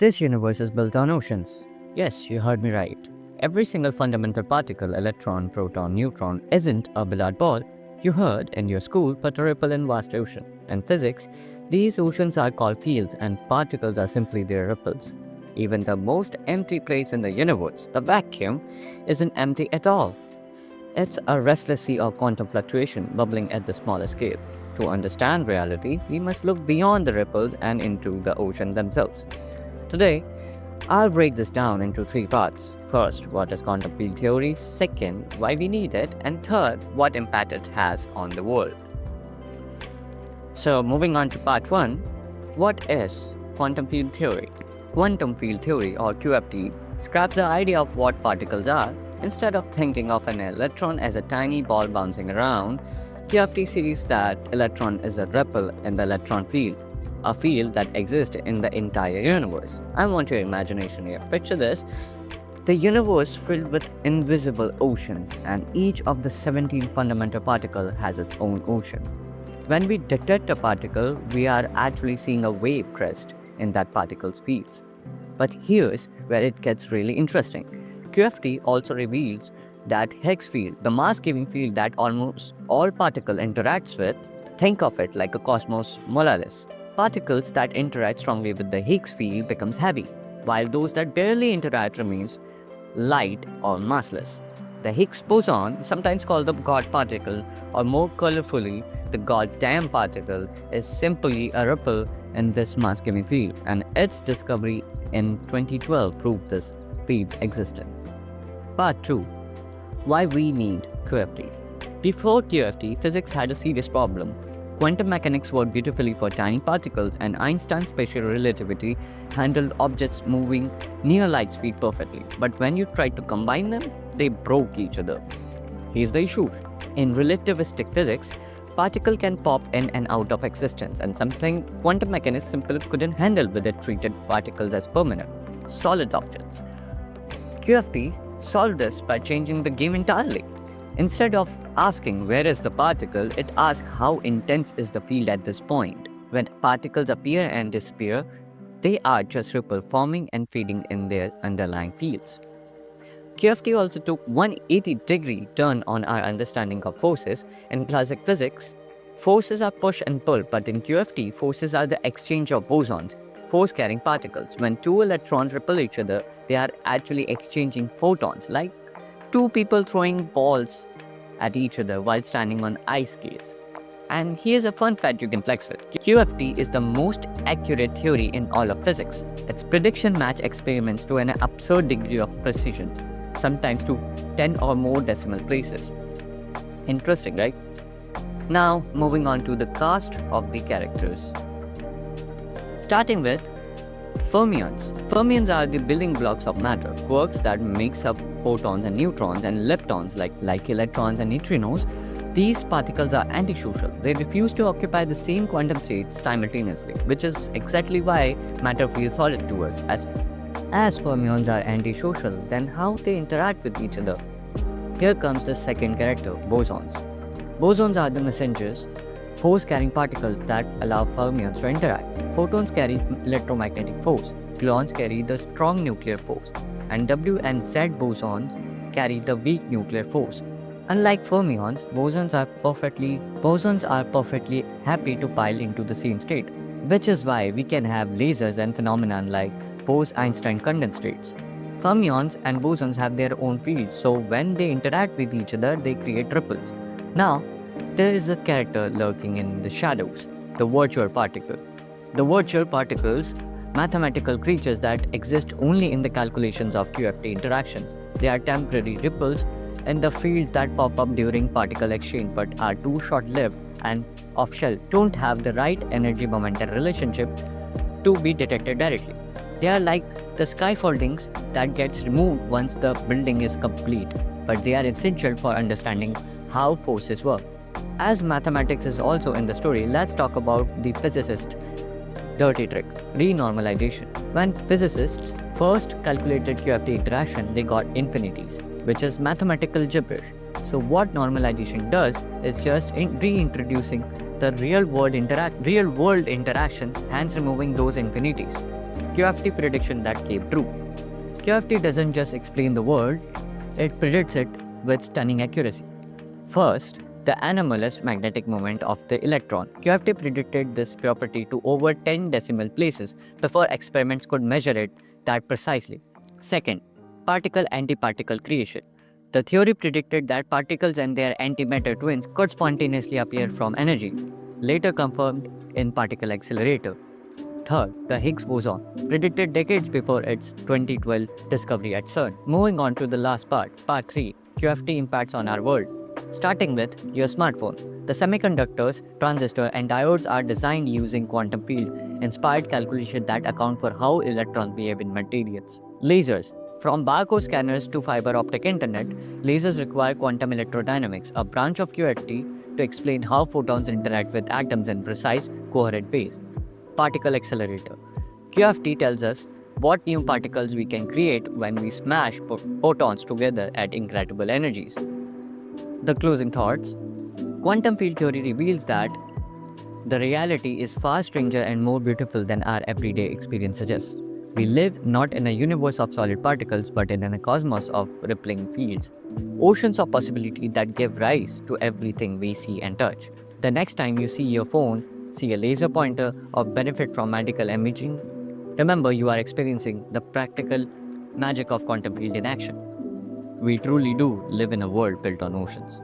This universe is built on oceans. Yes, you heard me right. Every single fundamental particle, electron, proton, neutron, isn't a billiard ball you heard in your school, but a ripple in vast ocean. In physics, these oceans are called fields and particles are simply their ripples. Even the most empty place in the universe, the vacuum, isn't empty at all. It's a restless sea of quantum fluctuation bubbling at the smallest scale. To understand reality, we must look beyond the ripples and into the ocean themselves. Today, I'll break this down into three parts. First, what is quantum field theory? Second, why we need it? And third, what impact it has on the world. So, moving on to part 1, what is quantum field theory? Quantum field theory, or QFT, scraps the idea of what particles are. Instead of thinking of an electron as a tiny ball bouncing around, QFT sees that electron is a ripple in the electron field, a field that exists in the entire universe. I want your imagination here. Picture this. The universe filled with invisible oceans, and each of the 17 fundamental particles has its own ocean. When we detect a particle, we are actually seeing a wave crest in that particle's fields. But here's where it gets really interesting. QFT also reveals that Higgs field, the mass-giving field that almost all particles interacts with, think of it like a cosmos molaris. Particles that interact strongly with the Higgs field becomes heavy, while those that barely interact remains light or massless. The Higgs boson, sometimes called the God particle, or more colorfully, the goddamn particle, is simply a ripple in this mass-giving field, and its discovery in 2012 proved this field's existence. Part 2. Why we need QFT. Before QFT, physics had a serious problem. Quantum mechanics worked beautifully for tiny particles, and Einstein's special relativity handled objects moving near light speed perfectly. But when you tried to combine them, they broke each other. Here's the issue. In relativistic physics, particles can pop in and out of existence, and something quantum mechanics simply couldn't handle with it treated particles as permanent, solid objects. QFT solved this by changing the game entirely. Instead of asking where is the particle, it asks how intense is the field at this point. When particles appear and disappear, they are just ripples forming and fading in their underlying fields. QFT also took 180-degree turn on our understanding of forces. In classic physics, forces are push and pull, but in QFT, forces are the exchange of bosons, force-carrying particles. When two electrons repel each other, they are actually exchanging photons, like two people throwing balls at each other while standing on ice skates. And here's a fun fact you can flex with. QFT is the most accurate theory in all of physics. Its prediction match experiments to an absurd degree of precision, sometimes to 10 or more decimal places. Interesting, right? Now, moving on to the cast of the characters. Starting with fermions. Fermions are the building blocks of matter, quarks that makes up photons and neutrons, and leptons like electrons and neutrinos. These particles are antisocial. They refuse to occupy the same quantum state simultaneously, which is exactly why matter feels solid to us. As fermions are antisocial, then how they interact with each other? Here comes the second character, bosons. Bosons are the messengers, force-carrying particles that allow fermions to interact. Photons carry electromagnetic force, gluons carry the strong nuclear force, and W and Z bosons carry the weak nuclear force. Unlike fermions, bosons are perfectly happy to pile into the same state, which is why we can have lasers and phenomena like Bose-Einstein condensates. Fermions and bosons have their own fields, so when they interact with each other, they create ripples. Now, there is a character lurking in the shadows, the virtual particle. The virtual particles, mathematical creatures that exist only in the calculations of QFT interactions. They are temporary ripples in the fields that pop up during particle exchange but are too short-lived and off-shell, don't have the right energy-momentum relationship to be detected directly. They are like the scaffoldings that gets removed once the building is complete, but they are essential for understanding how forces work. As mathematics is also in the story, let's talk about the physicist's dirty trick, renormalization. When physicists first calculated QFT interaction, they got infinities, which is mathematical gibberish. So what normalization does is just reintroducing the real world interactions, hence removing those infinities. QFT prediction that came true. QFT doesn't just explain the world, it predicts it with stunning accuracy. First, the anomalous magnetic moment of the electron. QFT predicted this property to over 10 decimal places before experiments could measure it that precisely. Second, particle-antiparticle creation. The theory predicted that particles and their antimatter twins could spontaneously appear from energy, later confirmed in particle accelerator. Third, the Higgs boson, predicted decades before its 2012 discovery at CERN. Moving on to the last part 3, QFT impacts on our world. Starting with your smartphone. The semiconductors, transistors, and diodes are designed using quantum field-inspired calculations that account for how electrons behave in materials. Lasers. From barcode scanners to fiber optic internet, lasers require quantum electrodynamics, a branch of QFT, to explain how photons interact with atoms in precise, coherent ways. Particle accelerator. QFT tells us what new particles we can create when we smash photons together at incredible energies. The closing thoughts. Quantum field theory reveals that the reality is far stranger and more beautiful than our everyday experience suggests. We live not in a universe of solid particles but in a cosmos of rippling fields, oceans of possibility that give rise to everything we see and touch. The next time you see your phone, see a laser pointer, or benefit from medical imaging, remember you are experiencing the practical magic of quantum field in action. We truly do live in a world built on oceans.